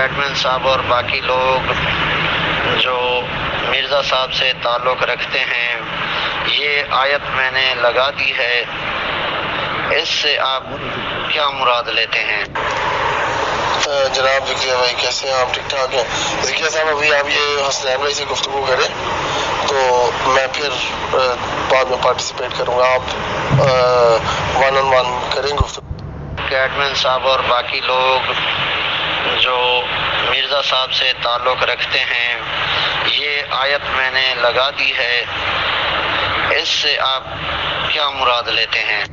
Admin صاحب اور باقی لوگ جو مرزا صاحب سے تعلق رکھتے ہیں، یہ آیت میں نے لگا دی ہے، اس سے آپ کیا مراد لیتے ہیں؟ جناب ذکیہ بھائی کیسے ہیں آپ؟ ٹھیک ٹھاک ہیں؟ ذکیہ صاحب ابھی آپ یہ حسنین بھائی سے گفتگو کریں تو میں پھر بعد میں پارٹیسپیٹ کروں گا. آپ ون آن ون کریں گفتگو. ایڈمن صاحب اور باقی لوگ جو مرزا صاحب سے تعلق رکھتے ہیں، یہ آیت میں نے لگا دی ہے، اس سے آپ کیا مراد لیتے ہیں؟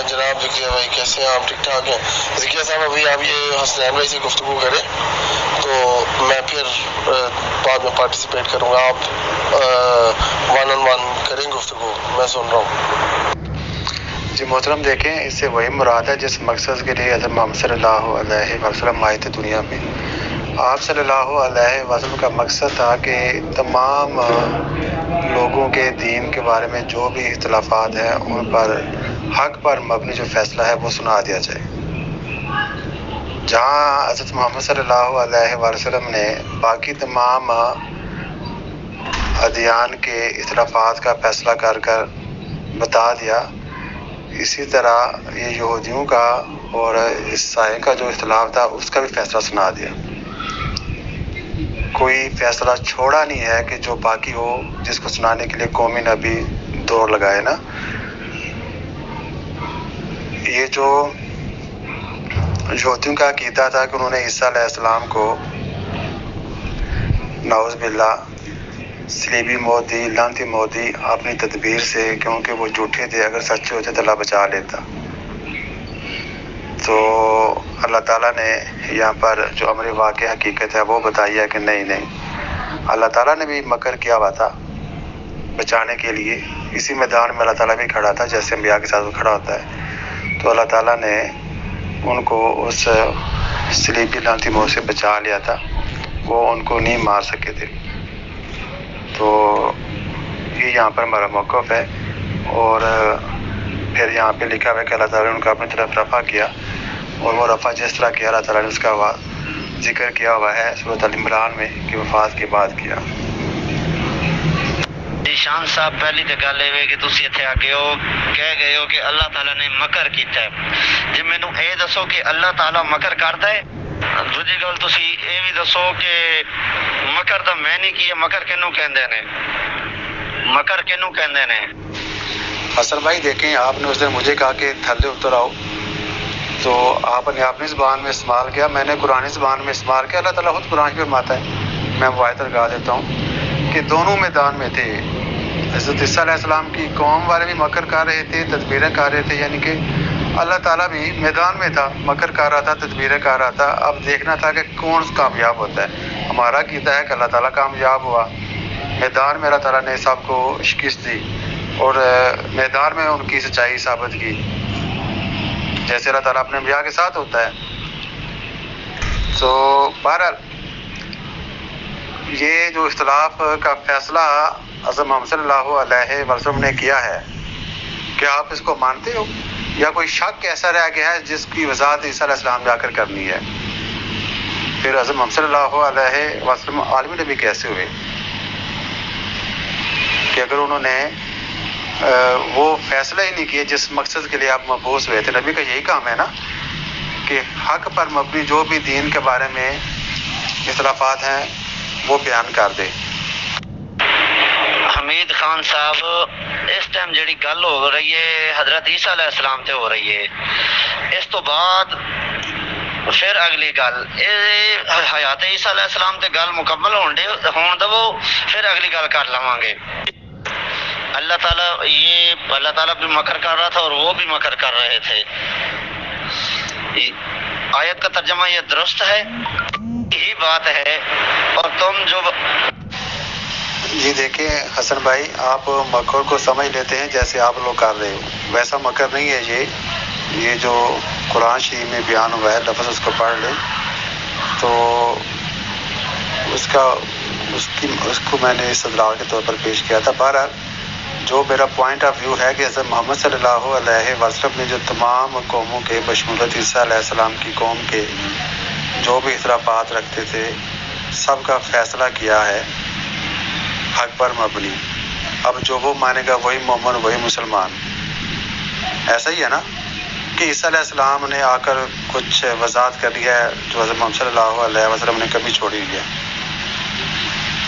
جناب ذکیہ بھائی کیسے ہیں آپ؟ ٹھیک ٹھاک ہیں؟ ذکیہ صاحب ابھی آپ یہ حسنین بھائی سے گفتگو کریں تو میں پھر بعد میں پارٹیسپیٹ کروں گا. آپ ون آن ون کریں گفتگو، میں سن رہا ہوں. جی محترم، دیکھیں اس سے وہی مراد ہے جس مقصد کے لیے حضرت محمد صلی اللہ علیہ وسلم آئے تھے دنیا میں. آپ صلی اللہ علیہ وسلم کا مقصد تھا کہ تمام لوگوں کے دین کے بارے میں جو بھی اختلافات ہیں ان پر حق پر مبنی جو فیصلہ ہے وہ سنا دیا جائے. جہاں حضرت محمد صلی اللہ علیہ وسلم نے باقی تمام ادیان کے اختلافات کا فیصلہ کر بتا دیا، اسی طرح یہ یہودیوں کا اور عیسائی کا جو اختلاف تھا اس کا بھی فیصلہ سنا دیا. کوئی فیصلہ چھوڑا نہیں ہے کہ جو باقی ہو، جس کو سنانے کے لیے قومی نبی دوڑ لگائے نا. یہ جو یہودیوں کا عقیدہ تھا کہ انہوں نے عیسیٰ علیہ السلام کو نعوذ باللہ صلیبی موت دی، لعنتی موت دی اپنی تدبیر سے، کیونکہ وہ جھوٹے تھے. اگر سچے ہوتے تو اللہ بچا لیتا. تو اللہ تعالیٰ نے یہاں پر جو امر واقع حقیقت ہے وہ بتائی ہے کہ نہیں، اللہ تعالیٰ نے بھی مکر کیا ہوا تھا بچانے کے لیے. اسی میدان میں اللہ تعالیٰ بھی کھڑا تھا جیسے انبیاء کے ساتھ وہ کھڑا ہوتا ہے. تو اللہ تعالیٰ نے ان کو اس صلیبی لعنتی موت سے بچا لیا تھا، وہ ان کو نہیں مار سکے تھے. تو یہ یہاں پر ہمارا موقف ہے. اور پھر یہاں پہ لکھا ہوا ہے کہ اللہ تعالیٰ نے ان کو اپنی طرف رفع کیا، اور وہ رفع جس طرح کیا اللہ تعالیٰ نے اس کا ذکر کیا ہوا ہے سورۃ ال-عمران میں کہ وفات کے بعد کیا. شان صاحب پہلی تو گل یہ کہ تسی اتنے آ کہہ گئے ہو کہ اللہ تعالیٰ نے مکر کیتا ہے. جی مینوں یہ دسو کہ اللہ تعالیٰ مکر کرتا ہے. دوجی گل تسی یہ بھی دسو کہ مکر دا معنی کی ہے، مکر کنوں کہندے نے، مکر کنوں کہندے نے؟ حسن بھائی دیکھیں، آپ نے اس دن مجھے کہا کہ تھلے اتر آؤ، تو آپ نے اپنی زبان میں استعمال کیا، میں نے قرآنی زبان میں استعمال کیا. اللہ تعالیٰ خود قرآن پہ فرماتا ہے، میں وہ آیت لگا دیتا ہوں کہ دونوں میدان میں تھے. حضرت عیسیٰ علیہ السلام کی قوم والے بھی مکر کر رہے تھے، تدبیریں کر رہے تھے، یعنی کہ اللہ تعالیٰ بھی میدان میں تھا، مکر کر رہا تھا، تدبیریں کر رہا تھا. اب دیکھنا تھا کہ کون کامیاب ہوتا ہے. ہمارا عقیدہ ہے کہ اللہ تعالیٰ کامیاب ہوا. میدان میں اللہ تعالیٰ نے سب کو شکست دی اور میدان میں ان کی سچائی ثابت کی، جیسے اللہ تعالیٰ اپنے انبیاء کے ساتھ ہوتا ہے. تو بہرحال یہ جو اختلاف کا فیصلہ حضرت محمد صلی اللہ علیہ وسلم نے کیا ہے، کیا آپ اس کو مانتے ہو یا کوئی شک ایسا رہ گیا ہے جس کی وضاحت عیسیٰ علیہ السلام جا کر کرنی ہے؟ پھر حضرت محمد صلی اللہ علیہ وسلم عالمی نبی کیسے ہوئے کہ اگر انہوں نے وہ فیصلہ ہی نہیں کیے جس مقصد کے لیے آپ مبعوث ہوئے تھے؟ نبی کا یہی کام ہے نا کہ حق پر مبنی جو بھی دین کے بارے میں اختلافات ہیں وہ بیان کر دے. حمید خان صاحب، اس ٹائم جڑی گل ہو رہی ہے حضرت عیسیٰ علیہ السلام تے ہو رہی ہے، اس تو بعد پھر اگلی گل حیات عیسیٰ علیہ السلام تے گل مکمل ہون دو، پھر اگلی گل کر لواں گے. اللہ تعالیٰ بھی مکر کر رہا تھا اور وہ بھی مکر کر رہے تھے. آیت کا ترجمہ یہ درست ہے، یہی بات ہے. اور تم جو جی دیکھیں حسن بھائی، آپ مکر کو سمجھ لیتے ہیں جیسے آپ لوگ کر رہے ہو، ویسا مکر نہیں ہے. یہ جو قرآن شریف میں بیان ہوا ہے لفظ اس کو پڑھ لیں تو اس کو میں نے استدلال کے طور پر پیش کیا تھا. بہرحال جو میرا پوائنٹ آف ویو ہے کہ حضرت محمد صلی اللہ علیہ وسلم نے جو تمام قوموں کے بشمولت عیسیٰ علیہ السلام کی قوم کے جو بھی اختلافات رکھتے تھے سب کا فیصلہ کیا ہے حق پر مبنی. اب جو وہ مانے گا وہی مومن وہی مسلمان. ایسا ہی ہے نا کہ عیسیٰ علیہ السلام نے آ کر کچھ وضاحت کر دیا ہے جو حضرت محمد صلی اللہ علیہ وسلم نے کبھی چھوڑی ہوئی ہے.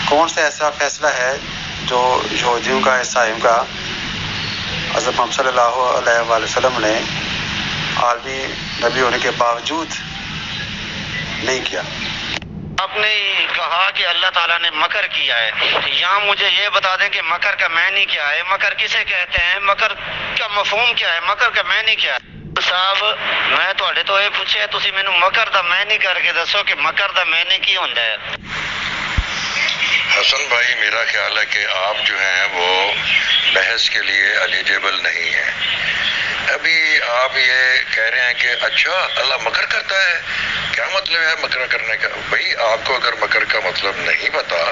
کون سا ایسا فیصلہ ہے جو یہودیوں کا عیسائیوں کا حضرت محمد صلی اللہ علیہ وآلہ وسلم نے عالمی نبی ہونے کے باوجود نہیں کیا؟ آپ نے کہا کہ اللہ تعالیٰ نے مکر کیا ہے. یہاں مجھے یہ بتا دیں کہ مکر کا معنی کیا ہے, مکر کسے کہتے ہیں, مکر کا مفہوم کیا ہے, مکر کا معنی کیا ہے. صاحب میں تھوڑے تو یہ پوچھے تسی مینوں مکر دا معنی کر کے دسو کہ مکر دا معنی کی ہوندا ہے. حسن بھائی میرا خیال ہے کہ آپ جو ہیں وہ بحث کے لیے ایلیجیبل نہیں ہیں. ابھی آپ یہ کہہ رہے ہیں کہ اچھا اللہ مکر کرتا ہے, کیا مطلب ہے مکر کرنے کا؟ بھائی آپ کو اگر مکر کا مطلب نہیں پتا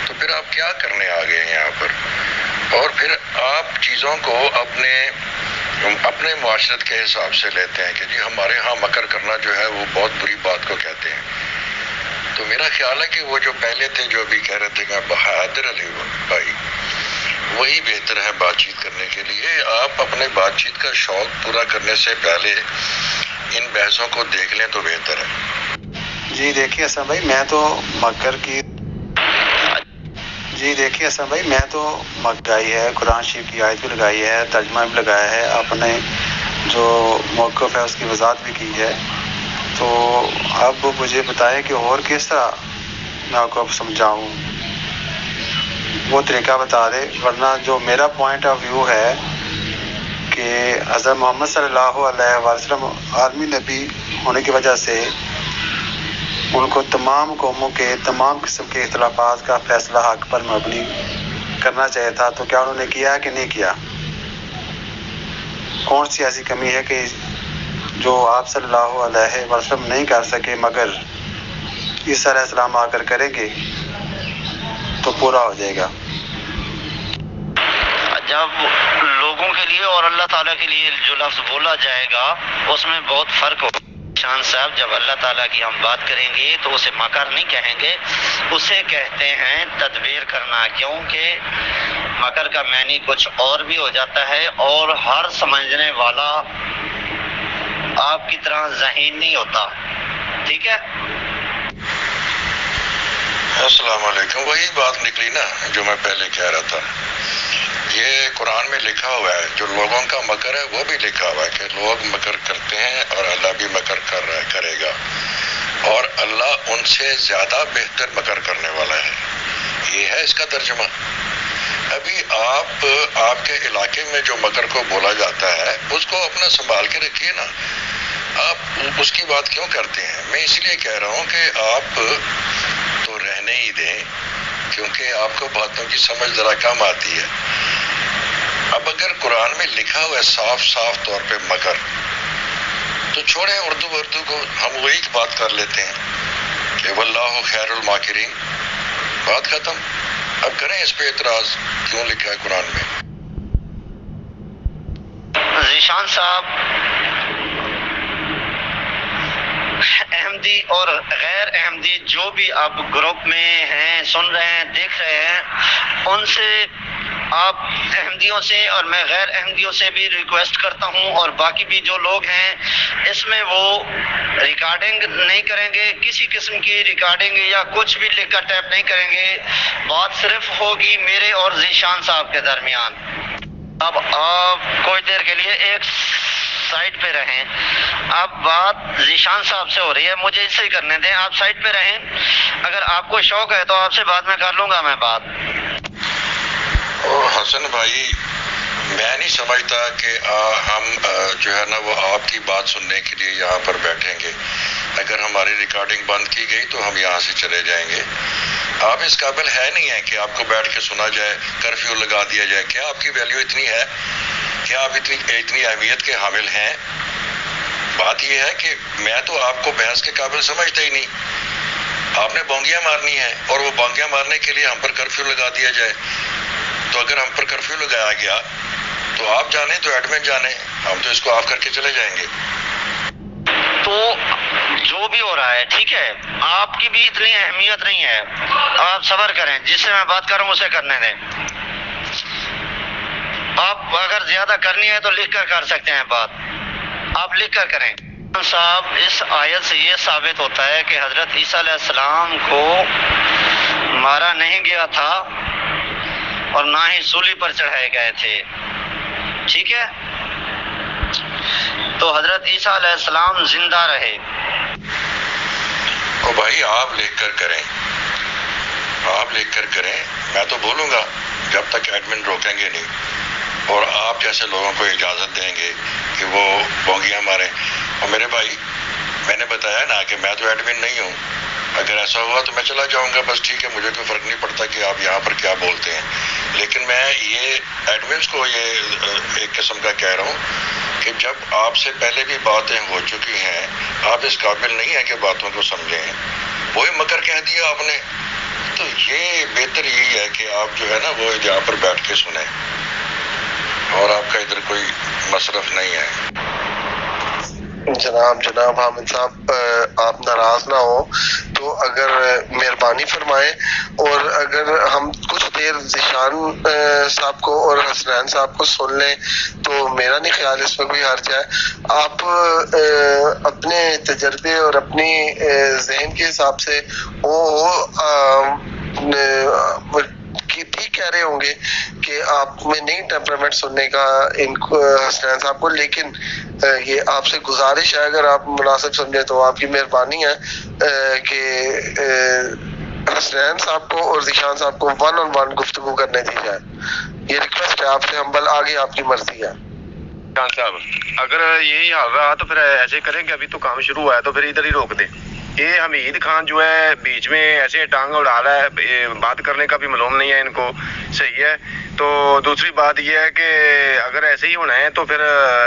تو پھر آپ کیا کرنے آ گئے ہیں یہاں پر؟ اور پھر آپ چیزوں کو اپنے معاشرت کے حساب سے لیتے ہیں کہ جی ہمارے ہاں مکر کرنا جو ہے وہ بہت بری بات کو کہتے ہیں. تو میرا خیال ہے کہ وہ جو پہلے تھے جو ابھی کہہ رہے تھے کہ بہادر علی بھائی وہی بہتر ہے بات چیت کرنے کے لیے. آپ اپنے بات چیت کا شوق پورا کرنے سے پہلے ان بحثوں کو دیکھ لیں تو بہتر ہے. جی دیکھیے حسن بھائی میں تو مکر کی لگائی ہے, قرآن شریف کی آیت بھی لگائی ہے, ترجمہ بھی لگایا ہے, اپنے جو موقف ہے اس کی وضاحت بھی کی ہے. تو اب مجھے بتائیں کہ اور کس طرح میں آپ کو اب سمجھاؤں, وہ طریقہ بتا دے. ورنہ جو میرا پوائنٹ آف ویو ہے کہ حضرت محمد صلی اللہ علیہ وسلم عالمی نبی ہونے کی وجہ سے ان کو تمام قوموں کے تمام قسم کے اختلافات کا فیصلہ حق پر مبنی کرنا چاہیے تھا. تو کیا انہوں نے کیا کہ نہیں کیا؟ کون سی ایسی کمی ہے کہ جو آپ صلی اللہ علیہ وسلم نہیں کر سکے مگر عیسیٰ علیہ السلام آ کر کریں گے تو پورا ہو جائے گا؟ جب لوگوں کے لیے اور اللہ تعالیٰ کے لیے جو لفظ بولا جائے گا اس میں بہت فرق ہوگا. شان صاحب جب اللہ تعالیٰ کی ہم بات کریں گے تو اسے مکر نہیں کہیں گے, اسے کہتے ہیں تدبیر کرنا, کیونکہ مکر کا معنی کچھ اور بھی ہو جاتا ہے اور ہر سمجھنے والا آپ کی طرح ذہین نہیں ہوتا. ٹھیک ہے, السلام علیکم. وہی بات نکلی نا جو میں پہلے کہہ رہا تھا. یہ قرآن میں لکھا ہوا ہے, جو لوگوں کا مکر ہے وہ بھی لکھا ہوا ہے کہ لوگ مکر کرتے ہیں اور اللہ بھی مکر کرے گا, اور اللہ ان سے زیادہ بہتر مکر کرنے والا ہے. یہ ہے اس کا ترجمہ. ابھی آپ کے علاقے میں جو مکر کو بولا جاتا ہے اس کو اپنا سنبھال کے رکھیے نا. آپ اس کی بات کیوں کرتے ہیں؟ میں اس لیے کہہ رہا ہوں کہ آپ تو رہنے ہی دیں, کیونکہ آپ کو باتوں کی سمجھ ذرا کم آتی ہے. اب اگر قرآن میں لکھا ہوا ہے صاف طور پہ مکر, تو چھوڑیں اردو کو, ہم وہی بات کر لیتے ہیں کہ واللہ خیر الماکرین, بات ختم. اب کریں اس پہ اعتراض کیوں لکھا ہے قرآن میں. ذیشان صاحب احمدی اور غیر احمدی جو بھی آپ گروپ میں ہیں, سن رہے ہیں, دیکھ رہے ہیں, ان سے آپ احمدیوں سے اور میں غیر احمدیوں سے بھی ریکویسٹ کرتا ہوں, اور باقی بھی جو لوگ ہیں اس میں وہ ریکارڈنگ نہیں کریں گے, کسی قسم کی ریکارڈنگ یا کچھ بھی لکھ کر ٹیپ نہیں کریں گے. بات صرف ہوگی میرے اور ذیشان صاحب کے درمیان. اب آپ کچھ دیر کے لیے ایک سائٹ پہ رہیں. اب بات ذیشان صاحب سے ہو رہی ہے, مجھے اس سے ہی کرنے دیں, آپ سائٹ پہ رہیں. اگر آپ کو شوق ہے تو آپ سے بعد میں کر لوں گا میں بات. حسن بھائی میں نہیں سمجھتا کہ ہم جو ہے نا وہ آپ کی بات سننے کے لیے یہاں پر بیٹھیں گے. اگر ہماری ریکارڈنگ بند کی گئی تو ہم یہاں سے چلے جائیں گے. آپ اس قابل ہے نہیں ہیں کہ آپ کو بیٹھ کے سنا جائے, کرفیو لگا دیا جائے. کیا آپ کی ویلیو اتنی ہے؟ کیا آپ اتنی اہمیت کے حامل ہیں؟ بات یہ ہے کہ میں تو آپ کو بحث کے قابل سمجھتا ہی نہیں. آپ نے بونگیاں مارنی ہیں اور وہ بونگیاں مارنے کے لیے ہم پر کرفیو لگا دیا جائے. تو اگر ہم پر کرفیو لگایا گیا تو آپ جانیں تو ایڈمن جانیں, ہم تو اس کو آف کر کے چلے جائیں گے. تو جو بھی ہو رہا ہے ٹھیک ہے، آپ کی بھی اتنی اہمیت نہیں ہے، آپ صبر کریں، جس سے میں بات کر رہا ہوں اسے کرنے دیں. آپ اگر زیادہ کرنی ہے تو لکھ کر کر سکتے ہیں بات، آپ لکھ کر کریں. صاحب اس آیت سے یہ ثابت ہوتا ہے کہ حضرت عیسیٰ علیہ السلام کو مارا نہیں گیا تھا اور نہ ہی سولی پر چڑھائے گئے تھے، ٹھیک ہے. تو حضرت عیسیٰ علیہ السلام زندہ رہے. اور بھائی آپ لکھ کر کریں، آپ لکھ کر کریں، میں تو بولوں گا جب تک ایڈمن روکیں گے نہیں اور آپ جیسے لوگوں کو اجازت دیں گے کہ وہ بونگیاں ماریں. اور میرے بھائی میں نے بتایا نا کہ میں تو ایڈمن نہیں ہوں، اگر ایسا ہوا تو میں چلا جاؤں گا، بس ٹھیک ہے، مجھے کوئی فرق نہیں پڑتا کہ آپ یہاں پر کیا بولتے ہیں. لیکن میں یہ ایڈمنس کو یہ ایک قسم کا کہہ رہا ہوں کہ جب آپ سے پہلے بھی باتیں ہو چکی ہیں، آپ اس قابل نہیں ہیں کہ باتوں کو سمجھیں، وہی مکر کہہ دیا آپ نے، تو یہ بہتر یہی ہے کہ آپ جو ہے نا وہ یہاں پر بیٹھ کے سنیں، اور آپ کا ادھر کوئی مصرف نہیں ہے. جناب حامد صاحب، آپ ناراض نہ ہو تو اگر مہربانی فرمائیں، اور اگر ہم کچھ دیر ذیشان صاحب کو اور حسنین صاحب کو سن لیں تو میرا نہیں خیال اس میں کوئی حرج ہے. آپ اپنے تجربے اور اپنی ذہن کے حساب سے ٹھیک کہہ رہے ہوں گے کہ آپ میں نہیں ٹیمپرامنٹ سننے کا ان کو حسنین صاحب کو، لیکن یہ آپ سے گزارش ہے، اگر آپ مناسب سمجھیں تو آپ کی مہربانی ہے کہ حسنین صاحب کو اور ذیشان صاحب کو 1-on-1 گفتگو کرنے دی جائے. یہ ریکویسٹ ہے آپ سے ہمبل، آگے آپ کی مرضی ہے. خان صاحب اگر یہی حال رہا تو پھر ایسے کریں کہ ابھی تو کام شروع ہوا ہے تو پھر ادھر ہی روک دیں. یہ حمید خان جو ہے بیچ میں ایسے ٹانگ اڑا رہا ہے، بات کرنے کا بھی معلوم نہیں ہے ان کو، صحیح ہے. تو دوسری بات یہ ہے کہ اگر ایسے ہی ہونا ہے تو پھر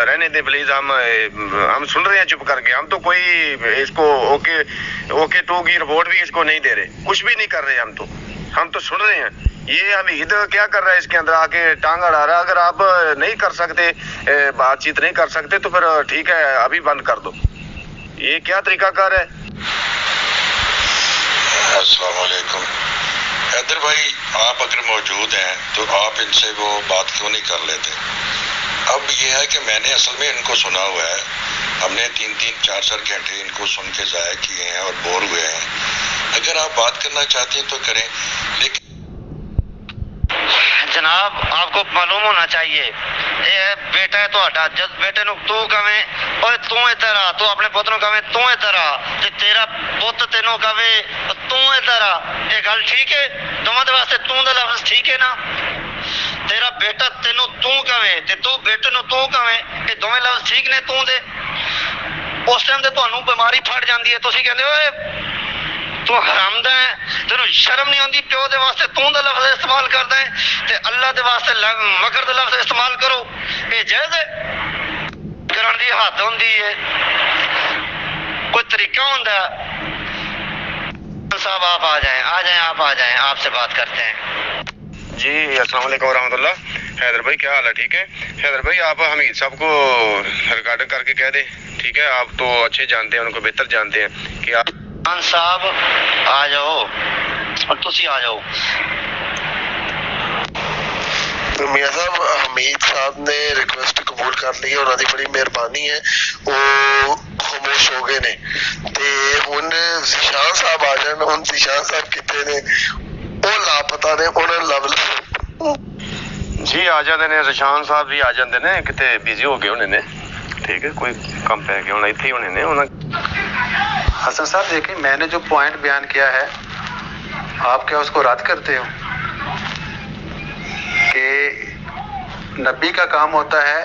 رہنے دیں پلیز. ہم سن رہے ہیں چپ کر کے، ہم تو کوئی اس کو اوکے ٹو کی رپورٹ بھی اس کو نہیں دے رہے، کچھ بھی نہیں کر رہے، ہم تو سن رہے ہیں. یہ حمید کیا کر رہا ہے اس کے اندر آ کے ٹانگ اڑا رہا ہے. اگر آپ نہیں کر سکتے، بات چیت نہیں کر سکتے تو پھر ٹھیک ہے ابھی بند کر دو. یہ کیا طریقہ کار ہے؟ السلام علیکم. حیدر بھائی آپ اگر موجود ہیں تو آپ ان سے وہ بات کیوں نہیں کر لیتے؟ اب یہ ہے کہ میں نے اصل میں ان کو سنا ہوا ہے، ہم نے 3-4 گھنٹے ان کو سن کے ضائع کیے ہیں اور بور ہوئے ہیں. اگر آپ بات کرنا چاہتے ہیں تو کریں، لیکن جناب آپ کو معلوم ہونا چاہیے یہ بیٹا ہے تہاڈا، جد بیٹے نو تو کہے اوے تو ادھر آ، تو اپنے پوت نو کہے تو ادھر آ، تے تیرا پوت تینوں کہے تو ادھر آ، یہ گل ٹھیک ہے؟ دوواں دے واسطے تو دا لفظ ٹھیک ہے نا؟ تیرا بیٹا تینوں تو کہے تے تو بیٹے نو تو کہے، یہ دوویں لفظ ٹھیک نے تو دے؟ اس ٹائم تے تانوں بیماری پھڑ جاندی ہے، تسی کہندے اوے تو حرامدہ ہے، تینوں شرم نہیں آتی، پیو دے واسطے تو دا لفظ استعمال کردا ہے تے اللہ دے واسطے مکر دا لفظ استعمال کرو، یہ جائز ہے؟ کرن دی حد ہوندی ہے، کوئی طریقہ ہوندا ہے. صاحب آپ آ جائیں آپ سے بات کرتے ہیں. جی السلام علیکم ورحمۃ اللہ. حیدر بھائی کیا حال ہے؟ ٹھیک ہے. حیدر بھائی آپ حمید صاحب کو ریکارڈنگ کر کے کہہ دیں، ٹھیک ہے؟ آپ تو اچھے جانتے ہیں، ان کو بہتر جانتے ہیں کہ آپ خان صاحب آ جاؤ اور تسی آ جاؤ. میاں صاحب حمید صاحب نے ریکویسٹ قبول کر لی ہے، انہوں دی بڑی مہربانی ہے، وہ خاموش ہو گئے نے. تے ہن ذیشان صاحب آ جان. ہن ذیشان صاحب کتے نے؟ وہ لاپتہ نے، انہوں نے جی آ جاتے ہیں. ذیشان صاحب بھی آ جاتے ہیں، کتے بزی ہو گئے ہونے نے، ٹھیک ہے؟ کوئی کم پہ گئے ہونا، اتنے ہی ہونے نے. حسن صاحب دیکھیں، میں نے جو پوائنٹ بیان کیا ہے آپ کیا اس کو رد کرتے ہو؟ کہ نبی کا کام ہوتا ہے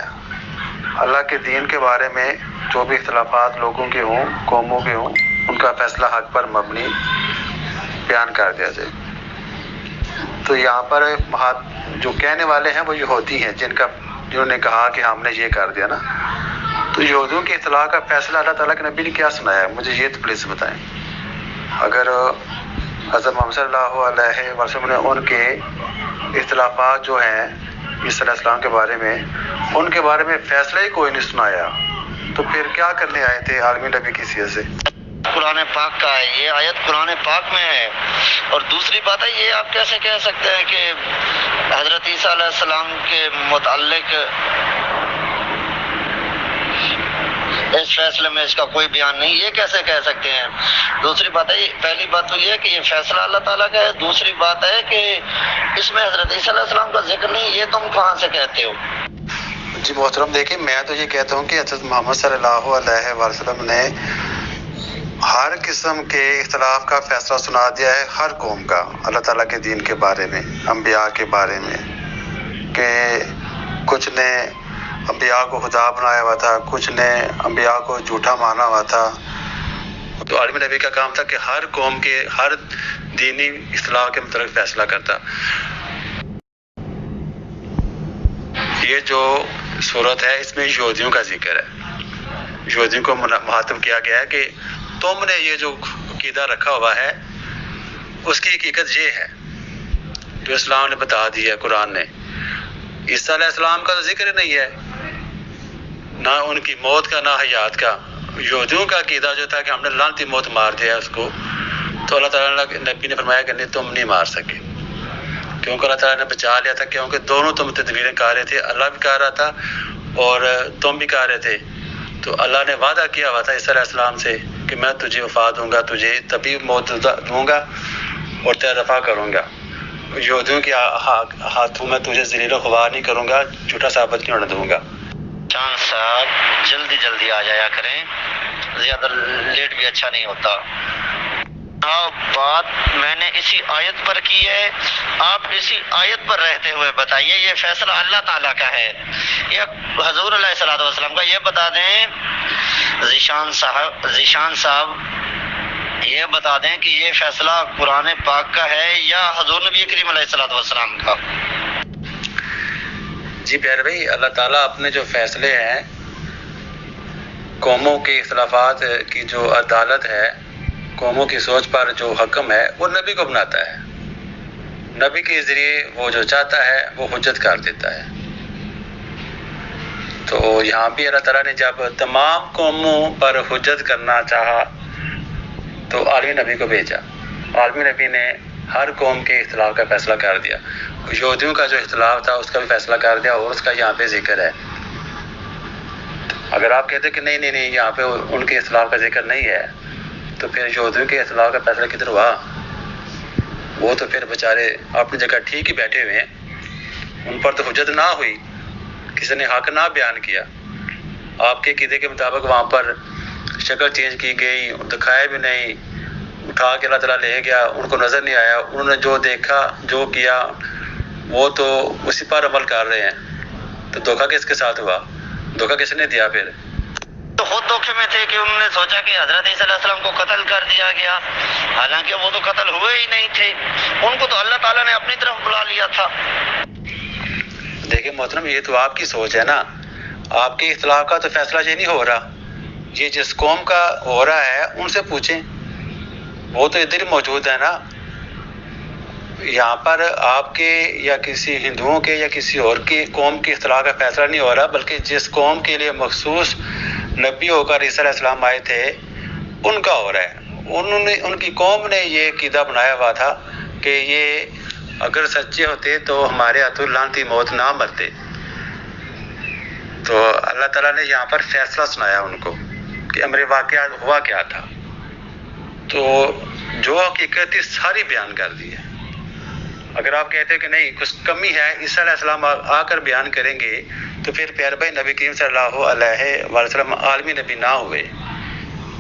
اللہ کے دین کے بارے میں جو بھی اختلافات لوگوں کے ہوں، قوموں کے ہوں، ان کا فیصلہ حق پر مبنی بیان کر دیا جائے. تو یہاں پر جو کہنے والے ہیں وہ یہودی ہیں، جنہوں نے کہا کہ ہم نے یہ کر دیا نا. تو یہودیوں کی اصلاح کا فیصلہ اللہ تعالیٰ کے نبی نے کیا سنایا ہے؟ مجھے یہ تو پلیز بتائیں. اگر حضرت محمد صلی اللہ علیہ وسلم نے ان کے اختلافات جو ہیں عیسیٰ علیہ السلام کے بارے میں، ان کے بارے میں فیصلہ ہی کوئی نہیں سنایا، تو پھر کیا کرنے آئے تھے عالمی نبی کی حیثیت سے؟ قرآن پاک کا ہے، یہ آیت قرآن پاک میں ہے. اور دوسری بات ہے، یہ آپ کیسے کہہ سکتے ہیں کہ حضرت عیسیٰ علیہ السلام کے متعلق اس فیصلے میں اس کا کوئی بیان نہیں، یہ کیسے کہہ سکتے ہیں؟ دوسری بات ہے، پہلی بات تو یہ ہے کہ یہ فیصلہ اللہ تعالیٰ کا ہے، دوسری بات ہے کہ اس میں حضرت عیسیٰ علیہ السلام کا ذکر نہیں، یہ تم کہاں سے کہتے ہو؟ جی محترم، دیکھیں میں تو یہ کہتا ہوں کہ حضرت محمد صلی اللہ علیہ وسلم نے ہر قسم کے اختلاف کا فیصلہ سنا دیا ہے، ہر قوم کا، اللہ تعالیٰ کے دین کے بارے میں، انبیاء کے بارے میں، کہ کچھ نے انبیاء کو خدا بنایا ہوا تھا، کچھ نے انبیاء کو جھوٹا مانا ہوا تھا. تو عالمی نبی کا کام تھا کہ ہر قوم کے ہر دینی اختلاف کے متعلق فیصلہ کرتا. یہ جو صورت ہے اس میں یہودیوں کا ذکر ہے، یہودیوں کو مخاطب کیا گیا ہے کہ تم نے یہ جو عقیدہ رکھا ہوا ہے اس کی حقیقت یہ ہے جو اسلام نے بتا دی ہے، قرآن نے. عیسیٰ علیہ السلام کا تو ذکر نہیں ہے، نہ ان کی موت کا، نہ حیات کا. یہودیوں کا عقیدہ جو تھا کہ ہم نے لعنتی موت مار دیا اس کو، تو اللہ تعالیٰ کے نبی نے فرمایا کہ نہیں، تم نہیں مار سکے، کیونکہ اللہ تعالیٰ نے بچا لیا تھا، کیونکہ دونوں تم تدبیریں کر رہے تھے، اللہ بھی کر رہا تھا اور تم بھی کر رہے تھے. تو اللہ نے وعدہ کیا ہوا تھا عیسیٰ علیہ السلام سے کہ میں تجھے وفا دوں گا، تجھے تبھی موت دوں گا اور تیرا رفع کروں گا، یہودیوں کے ہاتھوں میں تجھے ذلیل و خوار نہیں کروں گا، جھوٹا ثابت نہیں ہونے دوں گا. شان صاحب جلدی جلدی آ جایا کریں، زیادہ لیٹ بھی اچھا نہیں ہوتا. بات میں نے اسی آیت پر کی ہے، آپ اسی آیت پر رہتے ہوئے بتائیے یہ فیصلہ اللہ تعالیٰ کا ہے یا حضور علیہ الصلوۃ والسلام کا؟ یہ بتا دیں ذیشان صاحب یہ بتا دیں کہ یہ فیصلہ قرآن پاک کا ہے یا حضور نبی کریم علیہ الصلوۃ والسلام کا؟ جی پیارے بھائی، اللہ تعالیٰ اپنے جو فیصلے ہیں، قوموں کے اختلافات کی جو عدالت ہے، قوموں کی سوچ پر جو حکم ہے، وہ نبی کو بناتا ہے. نبی کے ذریعے وہ جو چاہتا ہے وہ حجت کر دیتا ہے. تو یہاں بھی اللہ تعالیٰ نے جب تمام قوموں پر حجت کرنا چاہا تو عالمی نبی کو بھیجا. عالمی نبی نے ہر قوم کے اختلاف کا فیصلہ کر دیا. یہودیوں کا جو اختلاف تھا اس کا بھی فیصلہ کر دیا اور اس کا یہاں پہ ذکر ہے. اگر آپ کہتے کہ نہیں یہاں پہ ان کے اختلاف کا ذکر نہیں ہے تو پھر یہودیوں کے اختلاف کا فیصلہ کدھر ہوا؟ وہ تو پھر بیچارے اپنی جگہ ٹھیک ہی بیٹھے ہوئے ہیں، ان پر تو حجت نہ ہوئی، کسی نے حق نہ بیان کیا. آپ کے عقیدے کے مطابق وہاں پر شکل چینج کی گئی، دکھایا بھی نہیں، اٹھا کے اللہ تعالیٰ لے گیا، ان کو نظر نہیں آیا، انہوں نے جو دیکھا جو کیا وہ تو اسی پر عمل کر رہے ہیں. تو دھوکہ کس کے ساتھ ہوا؟ دھوکہ کس نے دیا؟ پھر تو خود دھوکے میں تھے کہ انہوں نے سوچا کہ حضرت عیسیٰ علیہ السلام کو قتل کر دیا گیا، حالانکہ وہ تو قتل ہوئے ہی نہیں تھے، ان کو تو اللہ تعالیٰ نے اپنی طرف بلا لیا تھا. دیکھیں محترم، یہ تو آپ کی سوچ ہے نا، آپ کے اختلاف کا تو فیصلہ یہ نہیں ہو رہا. یہ جس قوم کا ہو رہا ہے ان سے پوچھیں، وہ تو ادھر ہی موجود ہے نا. یہاں پر آپ کے یا کسی ہندوؤں کے یا کسی اور کی قوم کے اختلاف کا فیصلہ نہیں ہو رہا، بلکہ جس قوم کے لیے مخصوص نبی ہو کر عیسیٰ علیہ السلام آئے تھے ان کا ہو رہا ہے. ان کی قوم نے یہ عقیدہ بنایا ہوا تھا کہ یہ اگر سچے ہوتے تو ہمارے ہاتھوں لعنتی موت نہ مرتے. تو اللہ تعالیٰ نے یہاں پر فیصلہ سنایا ان کو کہ امر واقعہ ہوا کیا تھا. تو جو حقیقت تھی ساری بیان کر دی ہے. اگر آپ کہتے ہیں کہ نہیں کچھ کمی ہے، عیسیٰ علیہ السلام آ کر بیان کریں گے، تو پھر پیارے بھائی نبی کریم صلی اللہ علیہ وسلم عالمی نبی نہ ہوئے،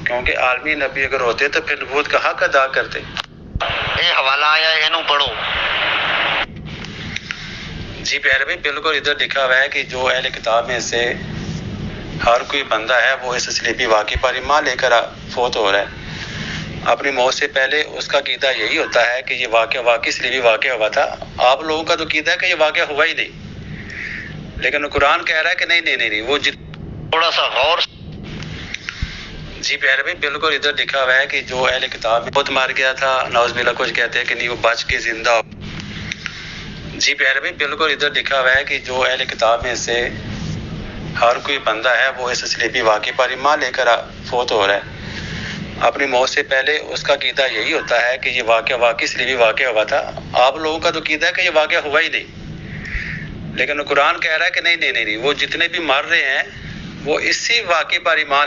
کیونکہ عالمی نبی اگر ہوتے تو پھر نبوت کا حق ادا کرتے. یہ حوالہ آیا ہے، انہوں پڑھو. جی پیارے بھائی، بالکل ادھر لکھا ہوا ہے کہ جو اہل کتاب میں سے ہر کوئی بندہ ہے وہ اس صلیبی واقعے پر ایمان لے کر فوت ہو رہا ہے. اپنی موت سے پہلے اس کا عقیدہ یہی ہوتا ہے کہ یہ واقعہ واقعی صلیبی واقعہ ہوا تھا. آپ لوگوں کا تو عقیدہ ہے کہ یہ واقعہ ہوا ہی نہیں، لیکن قرآن کہہ رہا ہے کہ نہیں وہ تھوڑا سا غور. جی پیارے بھائی، بالکل ادھر لکھا ہوا ہے کہ جو اہل کتاب میں بہت مار گیا تھا، نعوذ باللہ، کچھ کہتے ہیں کہ نہیں وہ بچ کے زندہ ہو. جی پیارے بھائی، بالکل ادھر لکھا ہوا ہے کہ جو اہل کتاب میں سے ہر کوئی بندہ ہے وہ اس صلیبی واقعے پر ایمان لے کر فوت ہو رہا ہے. اپنی موت سے پہلے اس کا عقیدہ یہی ہوتا ہے کہ یہ واقعہ واقعی اس لیے بھی واقعہ ہوا تھا. آپ لوگوں کا تو عقیدہ ہے کہ یہ واقعہ ہوا ہی نہیں، لیکن قرآن کہہ رہا ہے کہ نہیں، وہ جتنے بھی مر رہے ہیں وہ اسی واقعے پر ایمان